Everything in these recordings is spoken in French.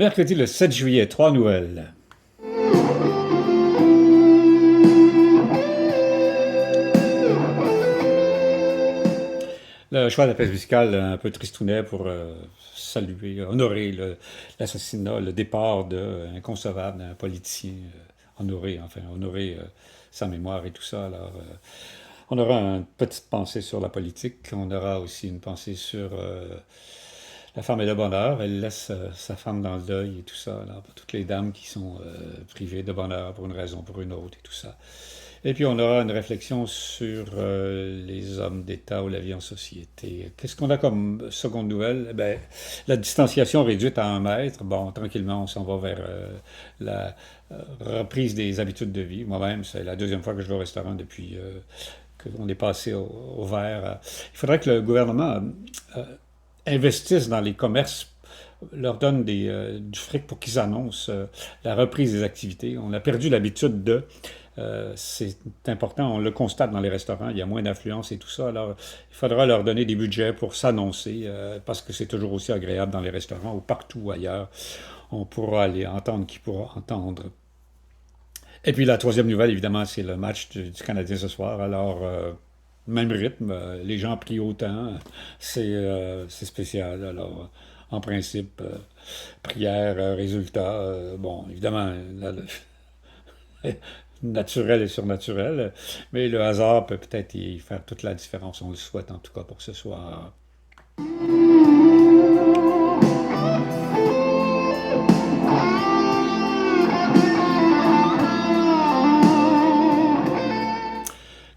Mercredi le 7 juillet, trois nouvelles. Le choix de la pièce musicale un peu tristounet pour saluer, honorer l'assassinat, le départ d'un inconcevable, d'un politicien, honorer sa mémoire et tout ça. Alors, on aura une petite pensée sur la politique, on aura aussi une pensée sur la femme est de bonheur, elle laisse sa femme dans le deuil et tout ça, alors, pour toutes les dames qui sont privées de bonheur pour une raison ou pour une autre et tout ça. Et puis on aura une réflexion sur les hommes d'État ou la vie en société. Qu'est-ce qu'on a comme seconde nouvelle? Eh ben, la distanciation réduite à 1 mètre. Bon, tranquillement, on s'en va vers la reprise des habitudes de vie. Moi-même, c'est la deuxième fois que je vais au restaurant depuis qu'on est passé au vert. Il faudrait que le gouvernement investissent dans les commerces, leur donne du fric pour qu'ils annoncent la reprise des activités. On a perdu l'habitude de... c'est important, on le constate dans les restaurants, il y a moins d'affluence et tout ça. Alors, il faudra leur donner des budgets pour s'annoncer, parce que c'est toujours aussi agréable dans les restaurants ou partout ailleurs. On pourra aller entendre qui pourra entendre. Et puis la troisième nouvelle, évidemment, c'est le match du Canadien ce soir. Alors, même rythme, les gens prient autant, c'est spécial. Alors, en principe, prière, résultat, bon, évidemment, naturel et surnaturel, mais le hasard peut peut-être y faire toute la différence. On le souhaite en tout cas pour ce soir.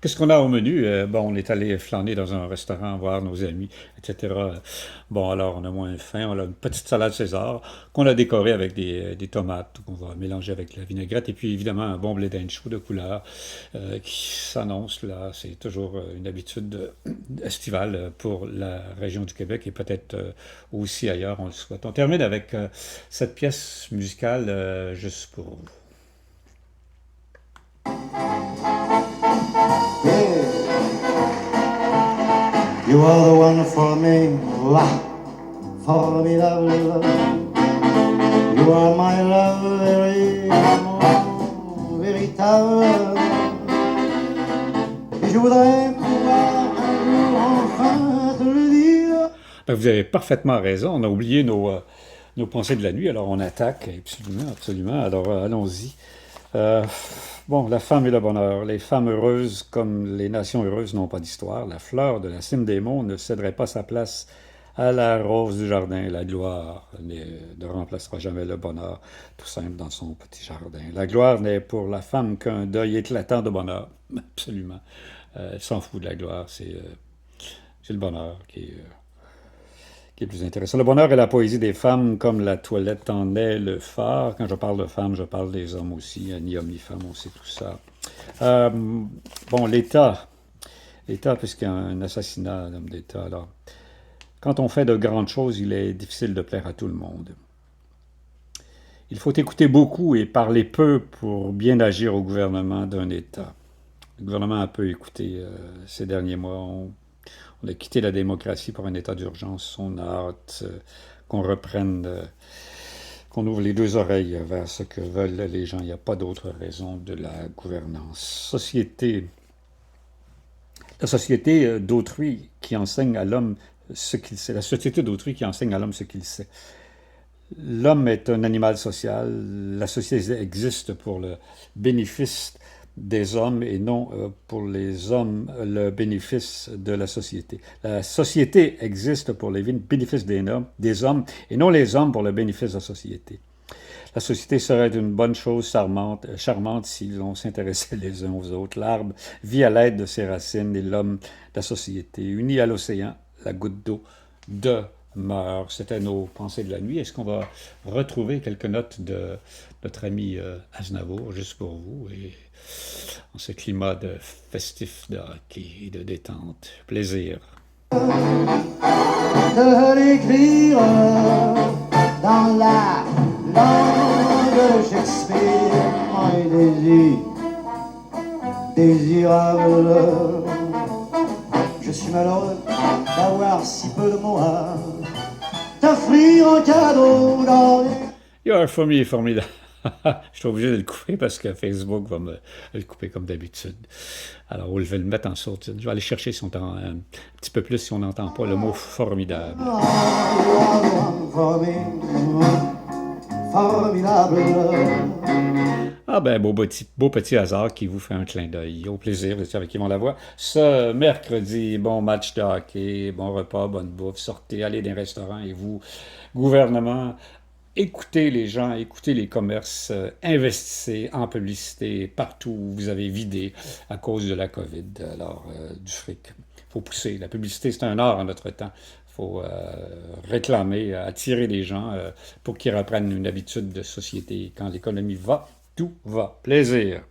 Qu'est-ce qu'on a au menu? Bon, on est allé flâner dans un restaurant, voir nos amis, etc. Bon, alors, on a moins faim. On a une petite salade César qu'on a décorée avec des tomates qu'on va mélanger avec la vinaigrette. Et puis, évidemment, un bon blé d'Inde chaud de couleur qui s'annonce là. C'est toujours une habitude estivale pour la région du Québec et peut-être aussi ailleurs, on le souhaite. On termine avec cette pièce musicale juste pour vous. You are the one for me, la formidable. You are my love, very véritable. Et je voudrais pouvoir un jour enfin te le dire. Ben, vous avez parfaitement raison. On a oublié nos pensées de la nuit, alors on attaque absolument, absolument. Alors allons-y. Bon, la femme et le bonheur. Les femmes heureuses comme les nations heureuses n'ont pas d'histoire. La fleur de la cime des monts ne céderait pas sa place à la rose du jardin. La gloire ne remplacera jamais le bonheur, tout simple dans son petit jardin. La gloire n'est pour la femme qu'un deuil éclatant de bonheur. Absolument. Elle s'en fout de la gloire. C'est le bonheur qui est plus intéressant. Le bonheur et la poésie des femmes, comme la toilette en est le phare. Quand je parle de femmes, je parle des hommes aussi. Ni homme ni femme, on sait tout ça. Bon, l'État, puisqu'il y a un assassinat d'homme d'État, alors, quand on fait de grandes choses, il est difficile de plaire à tout le monde. Il faut écouter beaucoup et parler peu pour bien agir au gouvernement d'un État. Le gouvernement a peu écouté ces derniers mois. On a quitté la démocratie pour un état d'urgence. On a hâte qu'on reprenne, qu'on ouvre les deux oreilles vers ce que veulent les gens. Il n'y a pas d'autre raison de la gouvernance. La société d'autrui qui enseigne à l'homme ce qu'il sait. La société d'autrui qui enseigne à l'homme ce qu'il sait. L'homme est un animal social. La société existe pour le bénéfice des hommes et non pour les hommes le bénéfice de la société. La société existe pour les bénéfices des hommes et non les hommes pour le bénéfice de la société. La société serait une bonne chose charmante si l'on s'intéressait les uns aux autres. L'arbre vit à l'aide de ses racines et l'homme, la société. Unis à l'océan, la goutte d'eau demeure. C'était nos pensées de la nuit. Est-ce qu'on va retrouver quelques notes de notre ami Aznavour, juste pour vous, et en ce climat de festif, de hockey et de détente. Plaisir. De l'écrire dans la langue de Shakespeare, my désir désirable. Je suis malheureux d'avoir si peu de mots à t'offrir en cadeau dans les... You're for me, formidable. Je suis obligé de le couper parce que Facebook va me le couper comme d'habitude. Alors, je vais le mettre en sourdine. Je vais aller chercher si on entend un petit peu plus si on n'entend pas le mot formidable. You are the one for me. Formidable. Ah ben, beau petit hasard qui vous fait un clin d'œil. Au plaisir, vous êtes avec Yvon Lavoie. Ce mercredi, bon match de hockey, bon repas, bonne bouffe, sortez, allez dans les restaurants et vous, gouvernement, écoutez les gens, écoutez les commerces, investissez en publicité partout où vous avez vidé à cause de la COVID, alors du fric. Il faut pousser. La publicité, c'est un art en notre temps. Il faut réclamer, attirer les gens pour qu'ils reprennent une habitude de société. Quand l'économie va, tout va. Plaisir.